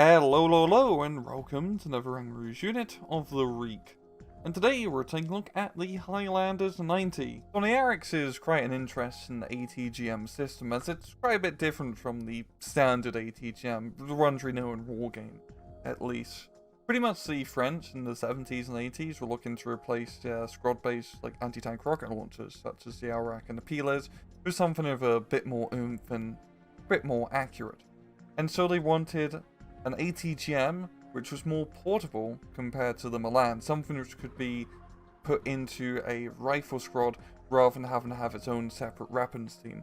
Hello, and welcome to another Rouge unit of the week. And today we're taking a look at the Highlanders 90. So the RX is quite an interesting ATGM system, as it's quite a bit different from the standard ATGM, the ones we know in Wargame, at least. Pretty much the French in the 70s and 80s were looking to replace their squad-based anti-tank rocket launchers, such as the Arak and the Piles, with something of a bit more oomph and a bit more accurate. And so they wanted an ATGM which was more portable compared to the Milan, something which could be put into a rifle squad rather than having to have its own separate weapons team.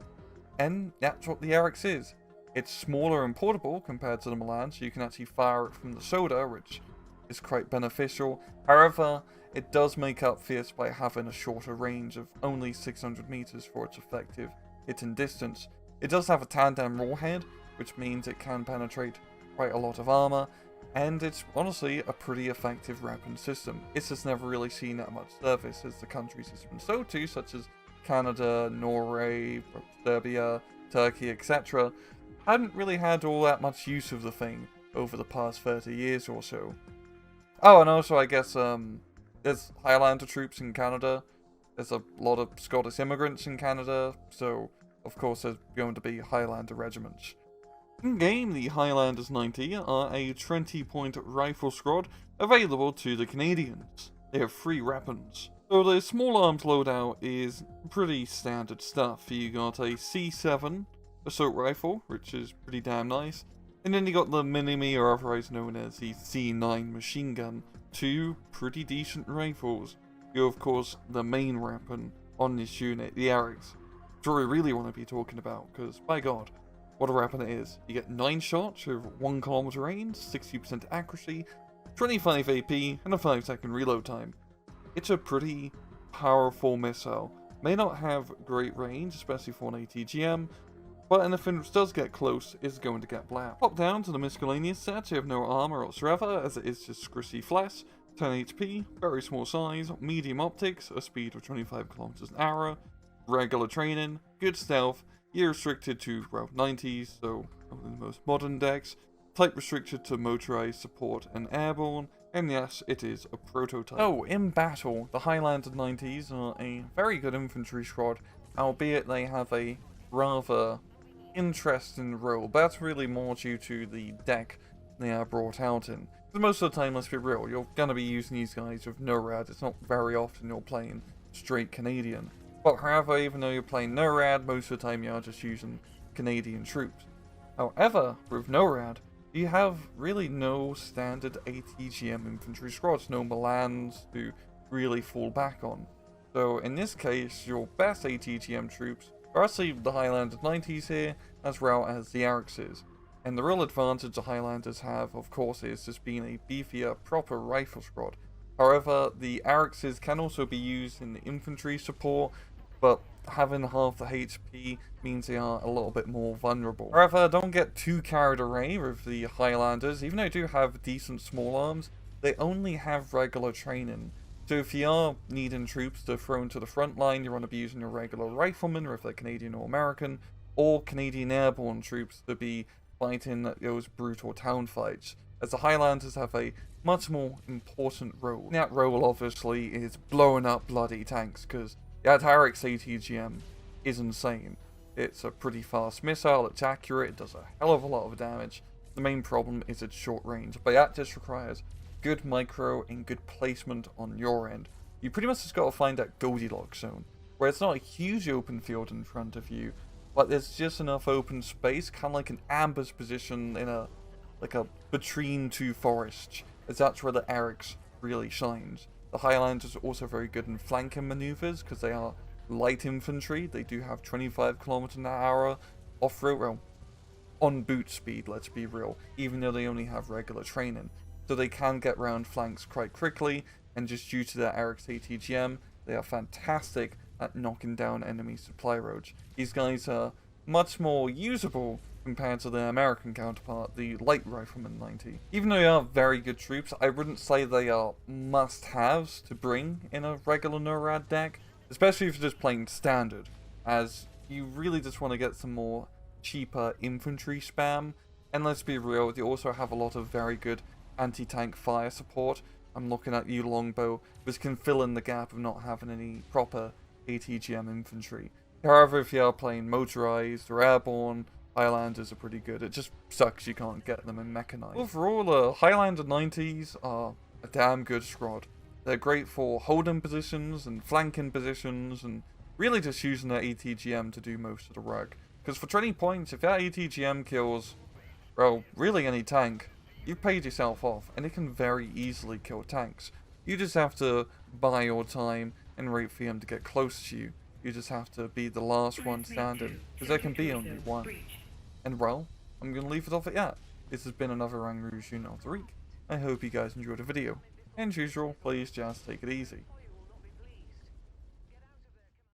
And that's what the RX is. It's smaller and portable compared to the Milan, so you can actually fire it from the shoulder, which is quite beneficial. However, it does make up for this by having a shorter range of only 600 meters for its effective hitting distance. It does have a tandem warhead, which means it can penetrate quite a lot of armor, and it's honestly a pretty effective weapon system. It's just never really seen that much service as the countries it's been sold to, such as Canada, Norway, Serbia, Turkey, etc. Hadn't really had all that much use of the thing over the past 30 years or so. Oh, and also I guess there's Highlander troops in Canada. There's a lot of Scottish immigrants in Canada, so of course there's going to be Highlander regiments. In-game, the Highlanders 90 are a 20-point rifle squad available to the Canadians. They have 3 weapons. So the small arms loadout is pretty standard stuff. You got a C7 assault rifle, which is pretty damn nice. And then you got the Mini-Me, or otherwise known as the C9 machine gun. 2 pretty decent rifles. You have, of course, the main weapon on this unit, the RX. That's what we really want to be talking about, because, by God, what a weapon it is. You get 9 shots with 1 kilometer range, 60% accuracy, 25 AP, and a 5-second reload time. It's a pretty powerful missile. May not have great range, especially for an ATGM, but anything which does get close is going to get blapped. Pop down to the miscellaneous set, you have no armor whatsoever, as it is just Gristy Flesh, 10 HP, very small size, medium optics, a speed of 25 kilometers an hour, regular training, good stealth, year restricted to, well, 90s, so the most modern decks, type restricted to motorized support and airborne, and yes, it is a prototype. Oh, in battle, the Highlander 90s are a very good infantry squad, albeit they have a rather interesting role, but that's really more due to the deck they are brought out in. Because most of the time, let's be real, you're going to be using these guys with NORAD. It's not very often you're playing straight Canadian. But however, even though you're playing NORAD, most of the time you are just using Canadian troops. However, with NORAD, you have really no standard ATGM infantry squads, no Milans to really fall back on. So in this case, your best ATGM troops are actually the Highlander 90s here, as well as the RXs. And the real advantage the Highlanders have, of course, is just being a beefier, proper rifle squad. However, the RXs can also be used in the infantry support, but having half the HP means they are a little bit more vulnerable. However, don't get too carried away with the Highlanders. Even though they do have decent small arms, they only have regular training. So if you are needing troops to throw into the front line, you want to be using your regular riflemen, or if they're Canadian or American, or Canadian airborne troops to be fighting those brutal town fights, as the Highlanders have a much more important role. That role, obviously, is blowing up bloody tanks, because that RX ATGM is insane. It's a pretty fast missile, it's accurate, it does a hell of a lot of damage. The main problem is its short range, but that just requires good micro and good placement on your end. You pretty much just got to find that Goldilocks zone, where it's not a huge open field in front of you, but there's just enough open space, kind of like an ambush position in a between 2 forests, as that's where the RX really shines. The Highlanders are also very good in flanking maneuvers, because they are light infantry. They do have 25 kilometers an hour off-road, well, on boot speed, let's be real, even though they only have regular training. So they can get round flanks quite quickly, and just due to their RX ATGM, they are fantastic at knocking down enemy supply roads. These guys are much more usable compared to their American counterpart, the light rifleman 90. Even though they are very good troops, I wouldn't say they are must-haves to bring in a regular NORAD deck, especially if you're just playing standard, as you really just want to get some more cheaper infantry spam And let's be real, they also have a lot of very good anti-tank fire support. I'm looking at you, Longbow, which can fill in the gap of not having any proper ATGM infantry. However, if you are playing motorized or airborne, Highlanders are pretty good. It just sucks you can't get them in mechanized. Overall, Highlander 90s are a damn good squad. They're great for holding positions and flanking positions and really just using their ATGM to do most of the work. Because for 20 points, if that ATGM kills, well, really any tank, you've paid yourself off, and it can very easily kill tanks. You just have to buy your time and wait for him to get close to you. You just have to be the last one standing, because there can be only one. And well, I'm going to leave it off at that. This has been another Rang Rouge Unit of the Week. I hope you guys enjoyed the video. And as usual, please just take it easy.